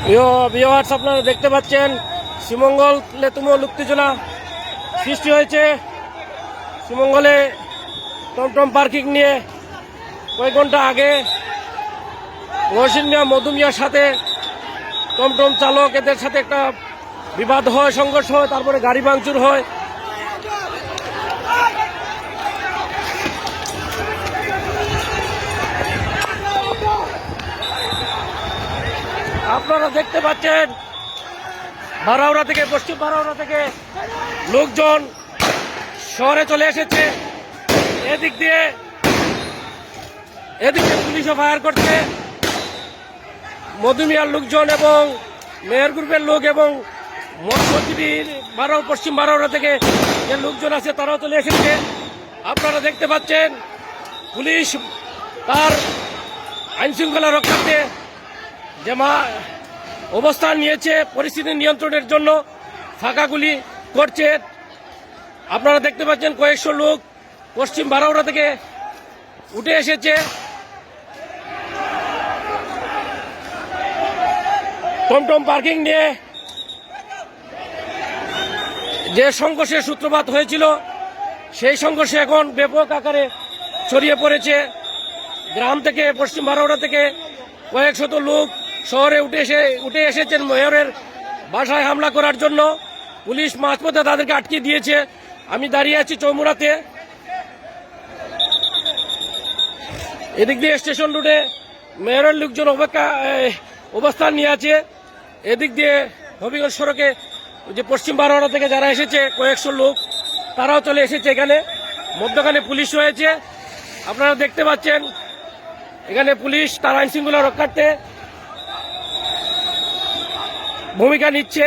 Viewers, আপনারা দেখতে পাচ্ছেন শ্রীমঙ্গলে তুমুল উত্তেজনা সৃষ্টি হয়েছে। শ্রীমঙ্গলে টমটম পার্কিং নিয়ে কয়েক ঘন্টা আগে মহসিন মিয়া মধু মিয়ার সাথে টমটম চালক এদের সাথে একটা বিবাদ হয়, সংঘর্ষ হয়, তারপরে গাড়ি ভাঙচুর হয়। আপনারা দেখতে পাচ্ছেন বারাউরা থেকে, পশ্চিম বারাউরা থেকে লোকজন শহরে চলে এসেছে। এদিক দিয়ে পুলিশও ফায়ার করছে। মধুমিয়ার লোকজন এবং মেয়র গ্রুপের লোক এবং মৎস্যজীবীর পশ্চিম বারাউরা থেকে যে লোকজন আছে তারাও চলে এসেছে। আপনারা দেখতে পাচ্ছেন পুলিশ তার আইনশৃঙ্খলা রক্ষার্থে যে অবস্থান নিয়েছে পরিস্থিতি নিয়ন্ত্রণের জন্য, ফাঁকা গুলি করছে। আপনারা দেখতে পাচ্ছেন কয়েকশো লোক পশ্চিম বারাউরা থেকে উঠে এসেছে। টমটম পার্কিং নিয়ে যে সংঘর্ষের সূত্রপাত হয়েছিল সেই সংঘর্ষে এখন ব্যাপক আকারে ছড়িয়ে পড়েছে। গ্রাম থেকে, পশ্চিম বারাউরা থেকে কয়েক শত লোক শহরে উঠে এসেছেন মেয়রের বাসায় হামলা করার জন্য। পুলিশ মাঝপথে তাদেরকে আটকে দিয়েছে। আমি দাঁড়িয়ে আছি চৌমুড়াতে। এদিক দিয়ে স্টেশন রোডে মেয়রের লোকজন অবস্থান নিয়ে আছে। এদিক দিয়ে হবিগঞ্জ সড়কে যে পশ্চিম বারাউরা থেকে যারা এসেছে কয়েকশো লোক তারাও চলে এসেছে এখানে। মধ্যখানে পুলিশ রয়েছে। আপনারা দেখতে পাচ্ছেন এখানে পুলিশ তার আইন শৃঙ্খলা রক্ষার্থে ভূমিকা নিচ্ছে।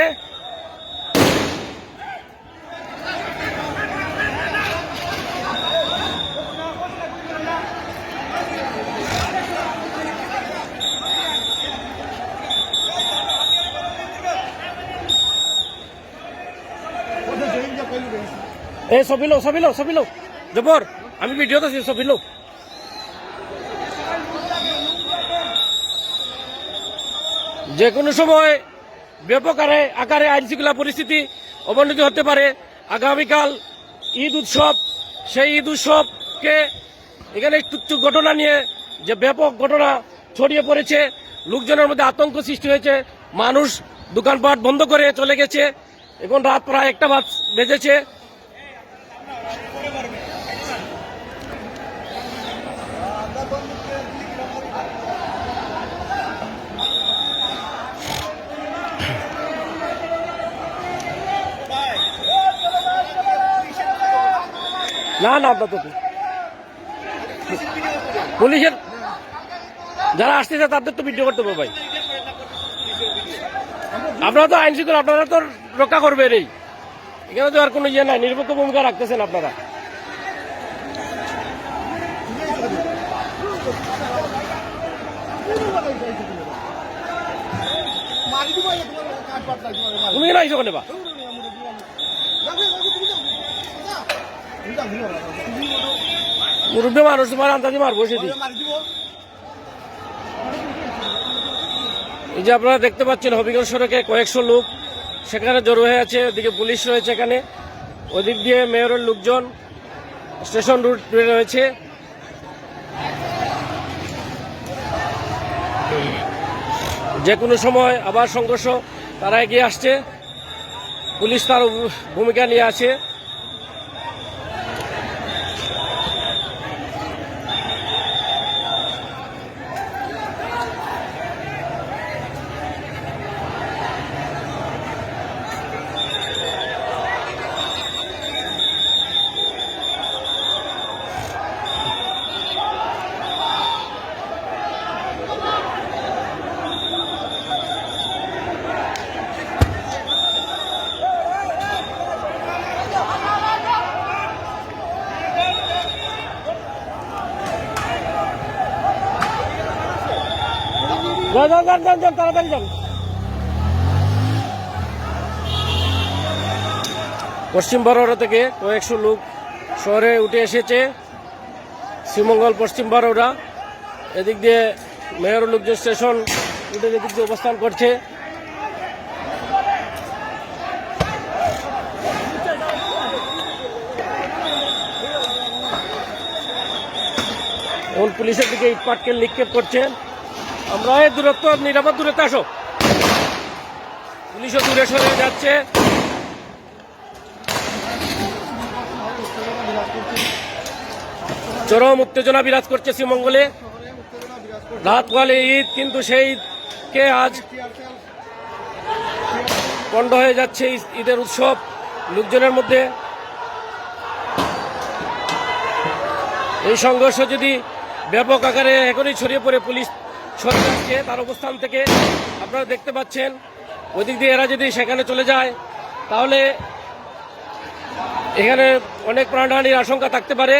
এই ছবি লো জবর, আমি ভিডিওতে আছি, ছবি লো। যে কোনো সময় ব্যাপক আকারে আইন শৃঙ্খলা পরিস্থিতি অবনতি হতে পারে। আগামীকাল ঈদ উৎসব, সেই ঈদ উৎসবকে এখানে তুচ্ছ ঘটনা নিয়ে যে ব্যাপক ঘটনা ছড়িয়ে পড়েছে, লোকজনের মধ্যে আতঙ্ক সৃষ্টি হয়েছে। মানুষ দোকানপাট বন্ধ করে চলে গেছে। এখন রাত প্রায় 1টা বেজেছে। না তো পুলিশের যারা আসতেছে তাদের তো ভিডিও করতে হবে ভাই। আপনারা তো আইন শৃঙ্খলা আপনারা তো রক্ষা করবেন। এখানে তো আর কোনো ইয়ে নাই, নিরপেক্ষ ভূমিকা রাখতেছেন আপনারা। তুমি কেন আইসো কেন বা মুরব্বী মানুষ, তোমার আন্দাজি মারবো সেদিন। এই যে আপনারা দেখতে পাচ্ছেন হবিগঞ্জ সড়কে কয়েকশো লোক সেখানে জড়ো হয়ে আছে। ওদিকে পুলিশ রয়েছে এখানে, ওদিক দিয়ে মেয়রের লোকজন স্টেশন রুটে রয়েছে। যে কোনো সময় আবার সংঘর্ষ তারা এগিয়ে আসছে। পুলিশ তার ভূমিকা নিয়ে আছে। যান তাড়াতাড়ি যান। পশ্চিম বারাউরা থেকে কয়েকশো লোক শহরে উঠে এসেছে। শ্রীমঙ্গল পশ্চিম বারাউরা এদিক দিয়ে মেয়র লোকজন স্টেশন উঠে এদিক দিয়ে অবস্থান করছে। এবং পুলিশের দিকে ইট পাটকেল নিক্ষেপ করছেন। আমরা এই দূরত্ব, নিরাপদ দূরত্বে আসো। পুলিশও দূরে সরে যাচ্ছে। চরম উত্তেজনা বিরাজ করছে শ্রীমঙ্গলে। রাত পোহালে ঈদ, কিন্তু সেই ঈদকে আজ পণ্ড হয়ে যাচ্ছে ঈদের উৎসব লোকজনের মধ্যে। এই সংঘর্ষ যদি ব্যাপক আকারে এখনই ছড়িয়ে পড়ে, পুলিশ সরে যাচ্ছে তার অবস্থান থেকে, আপনারা দেখতে পাচ্ছেন। ওইদিক দিয়ে এরা যদি সেখানে চলে যায় তাহলে এখানে অনেক প্রাণহানির আশঙ্কা থাকতে পারে।